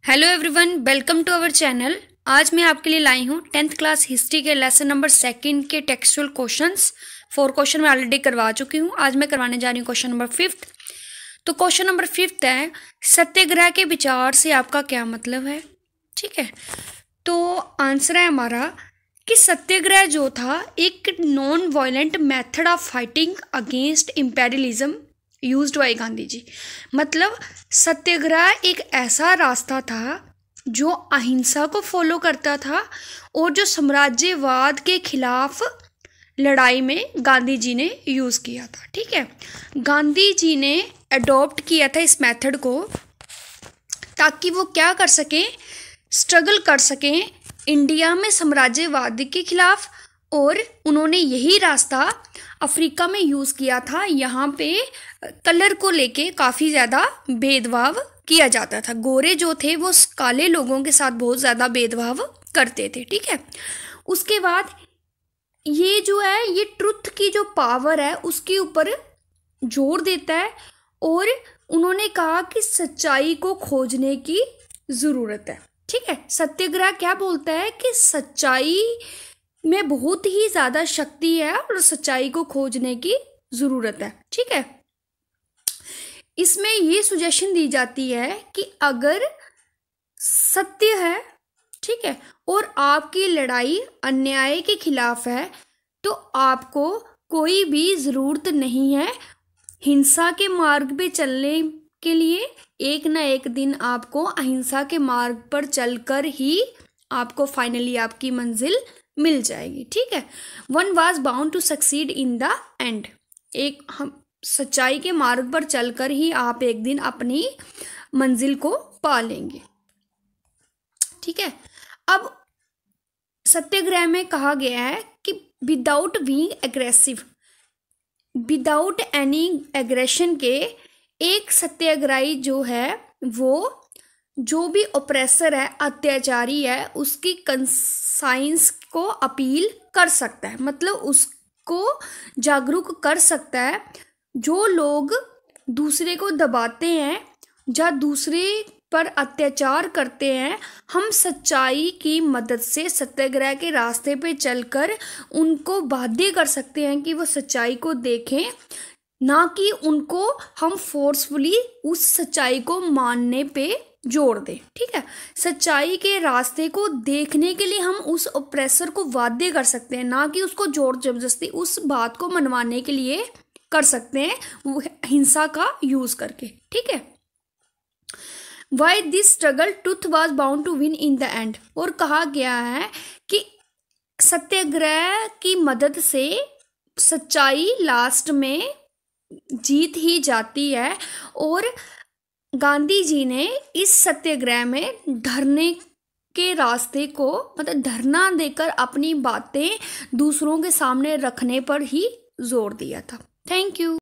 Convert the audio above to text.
Hello everyone, welcome to our channel. आज मैं आपके लिए लाई हूँ 10th क्लास हिस्ट्री के लेसन नंबर 2 के टेक्सचुअल क्वेश्चंस। 4 क्वेश्चन मैं ऑलरेडी करवा चुकी हूँ। आज मैं करवाने जा रही हूँ क्वेश्चन नंबर 5। तो क्वेश्चन नंबर 5 है, सत्याग्रह के विचार से आपका क्या मतलब है। ठीक है, तो आंसर है हमारा कि सत्याग्रह जो था एक non violent method of fighting against imperialism used by Gandhi ji. मतलब सत्याग्रह एक ऐसा रास्ता था जो अहिंसा को फॉलो करता था और जो साम्राज्यवाद के खिलाफ लड़ाई में गांधी जी ने यूज़ किया था। ठीक है, गांधी जी ने अडॉप्ट किया था इस मेथड को ताकि वो क्या कर सकें, स्ट्रगल कर सकें इंडिया में साम्राज्यवाद के खिलाफ। और उन्होंने यही रास्ता अफ्रीका में यूज़ किया था। यहाँ पे कलर को लेके काफ़ी ज़्यादा भेदभाव किया जाता था। गोरे जो थे वो काले लोगों के साथ बहुत ज़्यादा भेदभाव करते थे। ठीक है, उसके बाद ये जो है ये ट्रुथ की जो पावर है उसके ऊपर जोर देता है और उन्होंने कहा कि सच्चाई को खोजने की ज़रूरत है। ठीक है, सत्याग्रह क्या बोलता है कि सच्चाई में बहुत ही ज़्यादा शक्ति है और सच्चाई को खोजने की ज़रूरत है। ठीक है, इसमें ये सुजेशन दी जाती है कि अगर सत्य है, ठीक है, और आपकी लड़ाई अन्याय के खिलाफ है तो आपको कोई भी ज़रूरत नहीं है हिंसा के मार्ग पे चलने के लिए। एक ना एक दिन आपको अहिंसा के मार्ग पर चलकर ही आपको फाइनली आपकी मंजिल मिल जाएगी। ठीक है, one was bound to succeed in the end. एक हम सच्चाई के मार्ग पर चलकर ही आप एक दिन अपनी मंजिल को पा लेंगे। ठीक है, अब सत्याग्रह में कहा गया है कि without being aggressive, without any aggression के एक सत्याग्रही जो है वो जो भी ऑपरेसर है, अत्याचारी है, उसकी कंसाइंस को अपील कर सकता है। मतलब उसको जागरूक कर सकता है। जो लोग दूसरे को दबाते हैं या दूसरे पर अत्याचार करते हैं, हम सच्चाई की मदद से सत्याग्रह के रास्ते पे चलकर उनको बाध्य कर सकते हैं कि वो सच्चाई को देखें, ना कि उनको हम फोर्सफुली उस सच्चाई को मानने पे जोड़ दें। ठीक है, सच्चाई के रास्ते को देखने के लिए हम उस ऑपरेसर को बाध्य कर सकते हैं, ना कि उसको जोर जबरदस्ती उस बात को मनवाने के लिए कर सकते हैं वो हिंसा का यूज करके। ठीक है, why this struggle truth was bound to win in the end. और कहा गया है कि सत्याग्रह की मदद से सच्चाई लास्ट में जीत ही जाती है। और गांधी जी ने इस सत्याग्रह में धरने के रास्ते को, मतलब धरना देकर अपनी बातें दूसरों के सामने रखने पर ही जोर दिया था। Thank you.